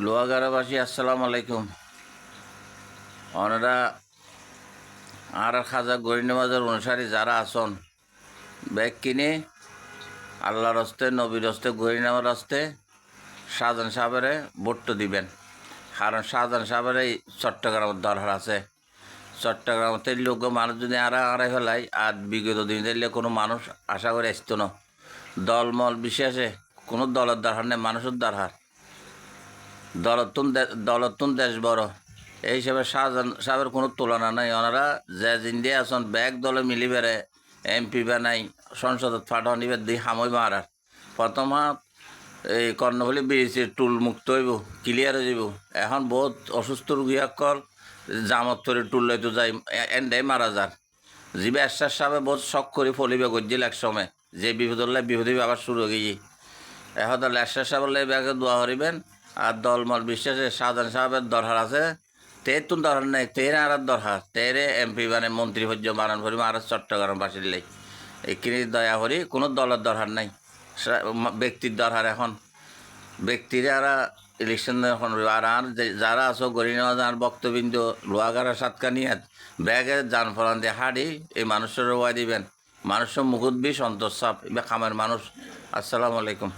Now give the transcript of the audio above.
লোহাগাড়াবাসী আসসালামু আলাইকুম। ওনারা আর খাজা গরিব নামাজের অনুসারী যারা আসন ব্যাগ কিনে আল্লাহর হস্তে নবীর হস্তে গরিব নামার হস্তে শাহজাহান সাহেবের ভোট দিবেন। কারণ শাহজাহান সাহেবের এই চট্টগ্রামের দরকার আছে। চট্টগ্রামের লোক মানুষ যদি আড়াই ফেলাই আর বিগত দিন দিলে কোনো মানুষ আশা করে আসতো না। দলমল বিশেষে কোনো দলের দরকার নেই, মানুষের দরকার। দলতুন দেশ বড়, এই হিসাবে শাহজাহান সাহেবের কোনো তুলনা নাই। ওনারা যে জিন্দিয়া আছেন ব্যাগ দলে মিলি বেড়ে এমপি বানাই সংসদত ফাটাও নিবে দি হামই মারার প্রথম এই কর্ণফুলি ব্রিজের টুল মুক্ত হইব, ক্লিয়ার হয়ে যাব। এখন বহুত অসুস্থ রুগীসকল জামত করে টুল লইতে যাই এন্ডাই মারা যান। জিবে এরশাদ সাহেবে বহুত শখ করে ফলিবে গজ্জিল এক সময় যে বিপদে আবার শুরু হয়ে গিয়ে এখন তাহলে এরশাদ সাহেবের ব্যাগে দোয়া করিবেন। আর দলমল বিশ্বাসে শাহজাহান সাহেবের দরকার আছে, তের তো দরকার নেই, তের আর দরকার তেরে এমপি মানে মন্ত্রী ভোজ্য বানান করি আর চট্টগ্রামবাসীর লাই এইখিনি দয়া করি। কোনো দলের দরকার নাই, ব্যক্তির দরকার। এখন ব্যক্তিরা আর ইলেকশন এখন আর যারা আছো গরিব আর বক্তবিন্দু লোহাগাড়া সাতকানিয়াত ব্যাগে যান ফলান দিয়ে হাড়ি এই মানুষের ওয়াই দিবেন। মানুষের মুখত বি সন্তোষ সাপ এবার খামের মানুষ। আসসালামু আলাইকুম।